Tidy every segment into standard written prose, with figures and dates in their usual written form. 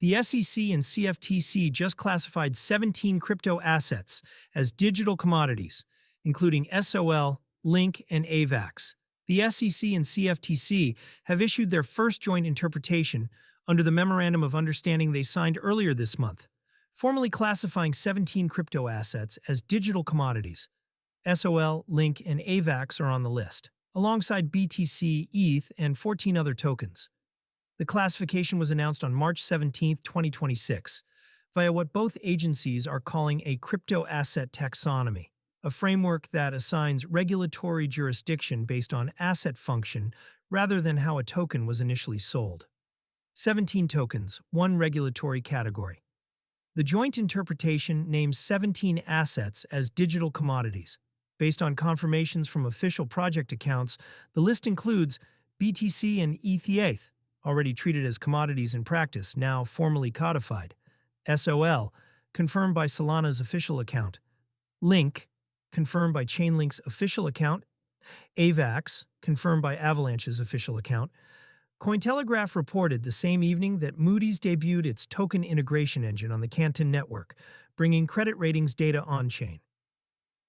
The SEC and CFTC just classified 17 crypto assets as digital commodities, including SOL, Link, and AVAX. The SEC and CFTC have issued their first joint interpretation under the Memorandum of Understanding they signed earlier this month, formally classifying 17 crypto assets as digital commodities. SOL, Link, and AVAX are on the list, alongside BTC, ETH, and 14 other tokens. The classification was announced on March 17, 2026, via what both agencies are calling a crypto asset taxonomy, a framework that assigns regulatory jurisdiction based on asset function rather than how a token was initially sold. 17 tokens, one regulatory category. The joint interpretation names 17 assets as digital commodities. Based on confirmations from official project accounts, the list includes BTC and ETH, already treated as commodities in practice, now formally codified; SOL, confirmed by Solana's official account; Link, confirmed by Chainlink's official account; AVAX, confirmed by Avalanche's official account. Cointelegraph reported the same evening that Moody's debuted its token integration engine on the Canton network, bringing credit ratings data on-chain.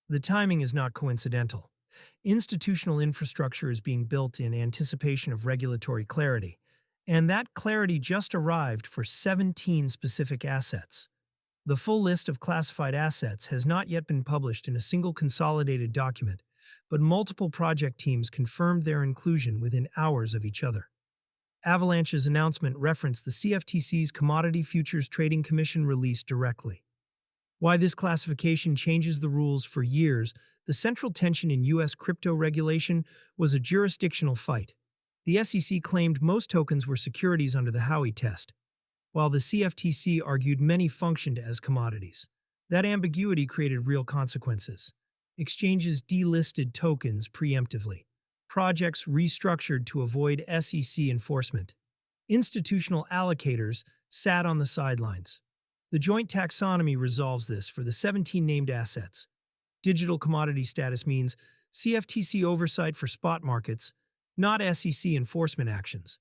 The timing is not coincidental. Institutional infrastructure is being built in anticipation of regulatory clarity, and that clarity just arrived for 17 specific assets. The full list of classified assets has not yet been published in a single consolidated document, but multiple project teams confirmed their inclusion within hours of each other. Avalanche's announcement referenced the CFTC's Commodity Futures Trading Commission release directly. Why this classification changes the rules for years, the central tension in U.S. crypto regulation was a jurisdictional fight. The SEC claimed most tokens were securities under the Howey test, while the CFTC argued many functioned as commodities. That ambiguity created real consequences. Exchanges delisted tokens preemptively. Projects restructured to avoid SEC enforcement. Institutional allocators sat on the sidelines. The joint taxonomy resolves this for the 17 named assets. Digital commodity status means CFTC oversight for spot markets, not SEC enforcement actions.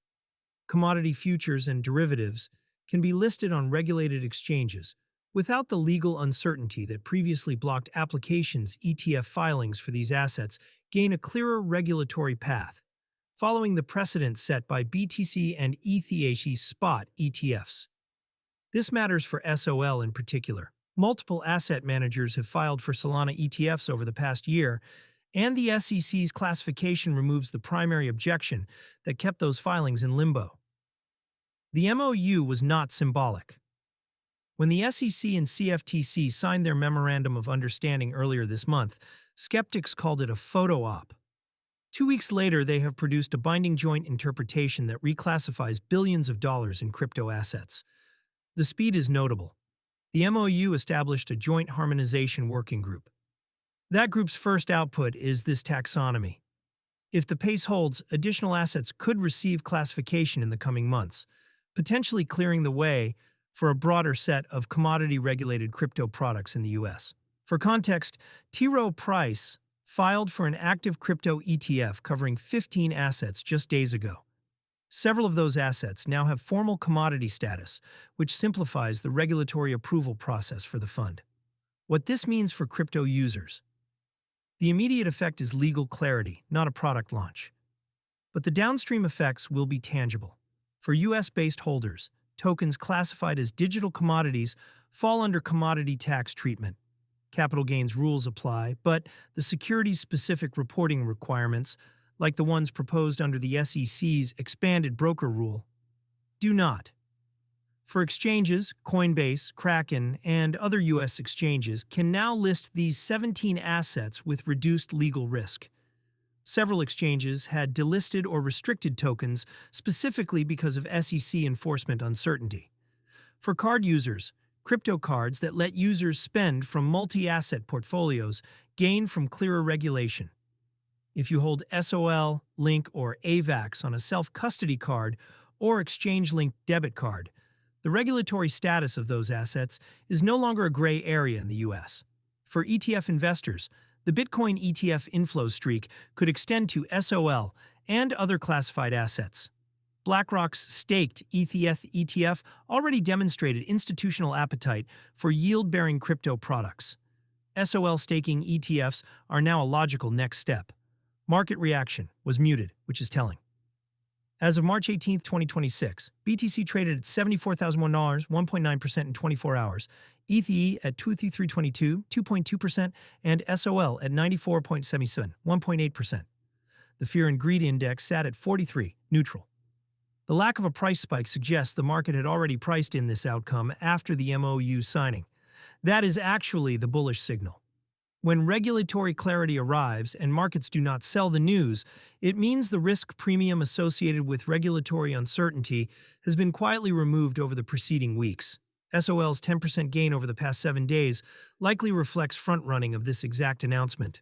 Commodity futures and derivatives can be listed on regulated exchanges without the legal uncertainty that previously blocked applications. ETF filings for these assets gain a clearer regulatory path, following the precedent set by BTC and ETH spot ETFs. This matters for SOL in particular. Multiple asset managers have filed for Solana ETFs over the past year, and the SEC's classification removes the primary objection that kept those filings in limbo. The MOU was not symbolic. When the SEC and CFTC signed their Memorandum of Understanding earlier this month, skeptics called it a photo op. 2 weeks later, they have produced a binding joint interpretation that reclassifies billions of dollars in crypto assets. The speed is notable. The MOU established a joint harmonization working group. That group's first output is this taxonomy. If the pace holds, additional assets could receive classification in the coming months, potentially clearing the way for a broader set of commodity-regulated crypto products in the U.S. For context, T. Rowe Price filed for an active crypto ETF covering 15 assets just days ago. Several of those assets now have formal commodity status, which simplifies the regulatory approval process for the fund. What this means for crypto users: the immediate effect is legal clarity, not a product launch. But the downstream effects will be tangible. For U.S.-based holders, tokens classified as digital commodities fall under commodity tax treatment. Capital gains rules apply, but the securities-specific reporting requirements, like the ones proposed under the SEC's expanded broker rule, do not. For exchanges, Coinbase, Kraken, and other U.S. exchanges can now list these 17 assets with reduced legal risk. Several exchanges had delisted or restricted tokens specifically because of SEC enforcement uncertainty. For card users, crypto cards that let users spend from multi-asset portfolios gain from clearer regulation. If you hold SOL, Link, or AVAX on a self-custody card or exchange-linked debit card, the regulatory status of those assets is no longer a gray area in the U.S. For ETF investors, the Bitcoin ETF inflow streak could extend to SOL and other classified assets. BlackRock's staked ETH ETF already demonstrated institutional appetite for yield-bearing crypto products. SOL staking ETFs are now a logical next step. Market reaction was muted, which is telling. As of March 18, 2026, BTC traded at $74,001, 1.9% in 24 hours, ETH at 23322, 2.2%, and SOL at 94.77, 1.8%. The Fear and Greed Index sat at 43, neutral. The lack of a price spike suggests the market had already priced in this outcome after the MOU signing. That is actually the bullish signal. When regulatory clarity arrives and markets do not sell the news, it means the risk premium associated with regulatory uncertainty has been quietly removed over the preceding weeks. SOL's 10% gain over the past 7 days likely reflects front-running of this exact announcement.